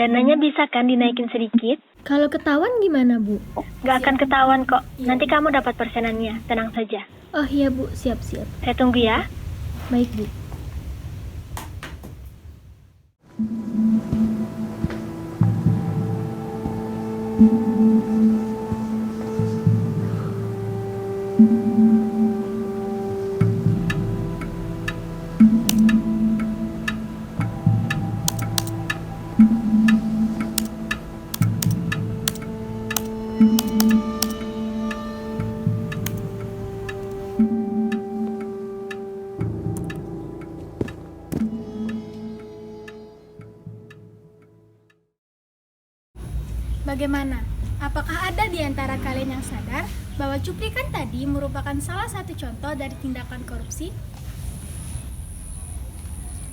Dananya bisa kan dinaikin sedikit? Kalau ketahuan gimana, Bu? Gak akan ketahuan kok. Nanti kamu dapat persenannya. Tenang saja. Oh iya, Bu. Siap-siap. Saya tunggu ya. Baik, Bu. Bagaimana? Apakah ada di antara kalian yang sadar bahwa cuplikan tadi merupakan salah satu contoh dari tindakan korupsi?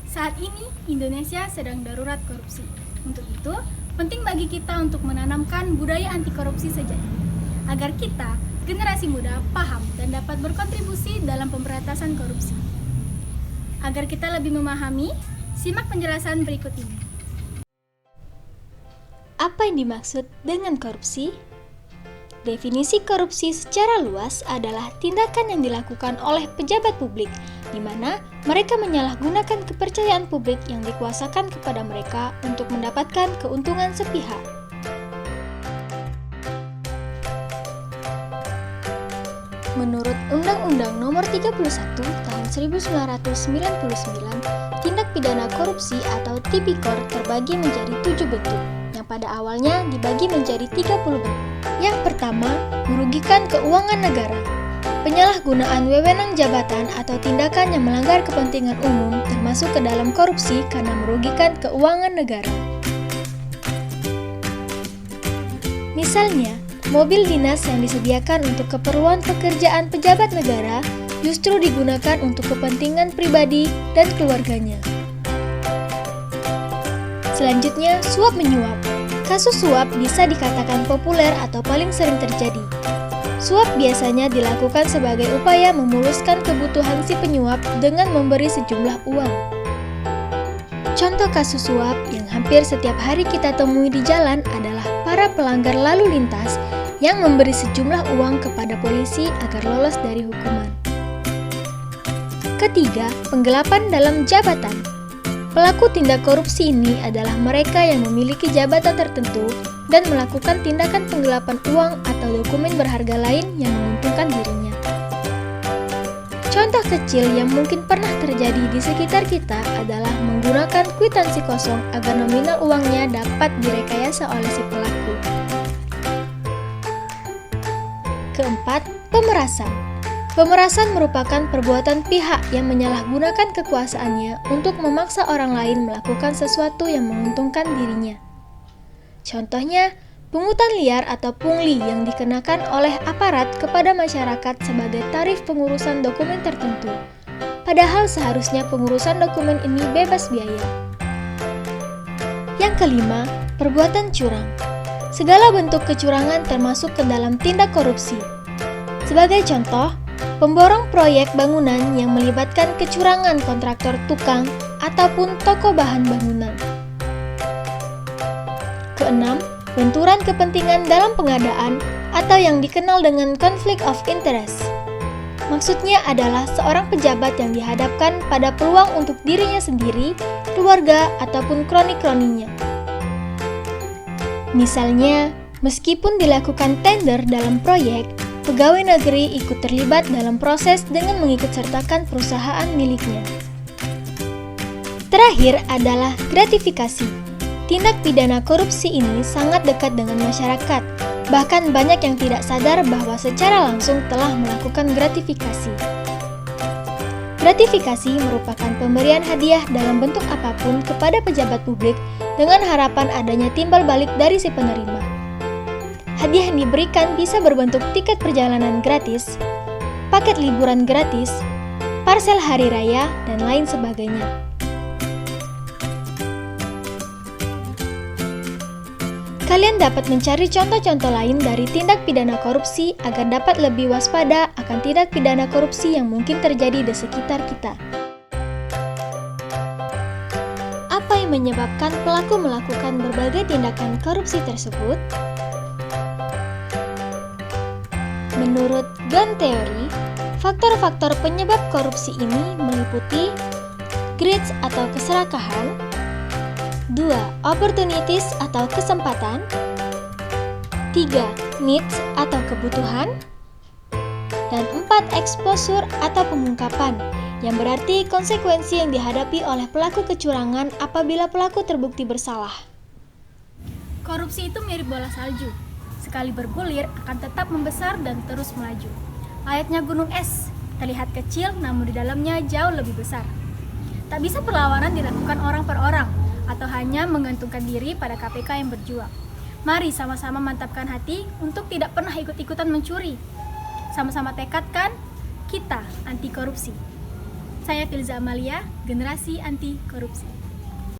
Saat ini, Indonesia sedang darurat korupsi. Untuk itu, penting bagi kita untuk menanamkan budaya anti korupsi sejati, agar kita, generasi muda, paham dan dapat berkontribusi dalam pemberantasan korupsi. Agar kita lebih memahami, simak penjelasan berikut ini. Apa yang dimaksud dengan korupsi? Definisi korupsi secara luas adalah tindakan yang dilakukan oleh pejabat publik, di mana mereka menyalahgunakan kepercayaan publik yang dikuasakan kepada mereka untuk mendapatkan keuntungan sepihak. Menurut Undang-Undang Nomor 31 Tahun 1999, tindak pidana korupsi atau Tipikor terbagi menjadi 7 bentuk, yang pada awalnya dibagi menjadi 30 bentuk. Yang pertama, merugikan keuangan negara. Penyalahgunaan wewenang jabatan atau tindakan yang melanggar kepentingan umum termasuk ke dalam korupsi karena merugikan keuangan negara. Misalnya, mobil dinas yang disediakan untuk keperluan pekerjaan pejabat negara justru digunakan untuk kepentingan pribadi dan keluarganya. Selanjutnya, suap menyuap. Kasus suap bisa dikatakan populer atau paling sering terjadi. Suap biasanya dilakukan sebagai upaya memuluskan kebutuhan si penyuap dengan memberi sejumlah uang. Contoh kasus suap yang hampir setiap hari kita temui di jalan adalah para pelanggar lalu lintas yang memberi sejumlah uang kepada polisi agar lolos dari hukuman. Ketiga, penggelapan dalam jabatan. Pelaku tindak korupsi ini adalah mereka yang memiliki jabatan tertentu dan melakukan tindakan penggelapan uang atau dokumen berharga lain yang menguntungkan dirinya. Contoh kecil yang mungkin pernah terjadi di sekitar kita adalah menggunakan kwitansi kosong agar nominal uangnya dapat direkayasa oleh si pelaku. Keempat, pemerasan. Pemerasan merupakan perbuatan pihak yang menyalahgunakan kekuasaannya untuk memaksa orang lain melakukan sesuatu yang menguntungkan dirinya. Contohnya, pungutan liar atau pungli yang dikenakan oleh aparat kepada masyarakat sebagai tarif pengurusan dokumen tertentu. Padahal seharusnya pengurusan dokumen ini bebas biaya. Yang kelima, perbuatan curang. Segala bentuk kecurangan termasuk ke dalam tindak korupsi. Sebagai contoh, pemborong proyek bangunan yang melibatkan kecurangan kontraktor tukang ataupun toko bahan bangunan. Keenam, benturan kepentingan dalam pengadaan atau yang dikenal dengan conflict of interest. Maksudnya adalah seorang pejabat yang dihadapkan pada peluang untuk dirinya sendiri, keluarga, ataupun kroni-kroninya. Misalnya, meskipun dilakukan tender dalam proyek, pegawai negeri ikut terlibat dalam proses dengan mengikutsertakan perusahaan miliknya. Terakhir adalah gratifikasi. Tindak pidana korupsi ini sangat dekat dengan masyarakat, bahkan banyak yang tidak sadar bahwa secara langsung telah melakukan gratifikasi. Gratifikasi merupakan pemberian hadiah dalam bentuk apapun kepada pejabat publik dengan harapan adanya timbal balik dari si penerima. Hadiah yang diberikan bisa berbentuk tiket perjalanan gratis, paket liburan gratis, parsel hari raya, dan lain sebagainya. Kalian dapat mencari contoh-contoh lain dari tindak pidana korupsi agar dapat lebih waspada akan tindak pidana korupsi yang mungkin terjadi di sekitar kita. Apa yang menyebabkan pelaku melakukan berbagai tindakan korupsi tersebut? Menurut Gunn Theory, faktor-faktor penyebab korupsi ini meliputi greed atau keserakahan, 2. Opportunities atau kesempatan, 3. Needs atau kebutuhan, dan 4. Exposure atau pengungkapan, yang berarti konsekuensi yang dihadapi oleh pelaku kecurangan apabila pelaku terbukti bersalah. Korupsi itu mirip bola salju. Sekali bergulir akan tetap membesar dan terus melaju. Layaknya gunung es, terlihat kecil namun di dalamnya jauh lebih besar. Tak bisa perlawanan dilakukan orang per orang atau hanya menggantungkan diri pada KPK yang berjuang. Mari sama-sama mantapkan hati untuk tidak pernah ikut-ikutan mencuri. Sama-sama tekadkan, kita anti korupsi. Saya Filza Amalia, generasi anti korupsi.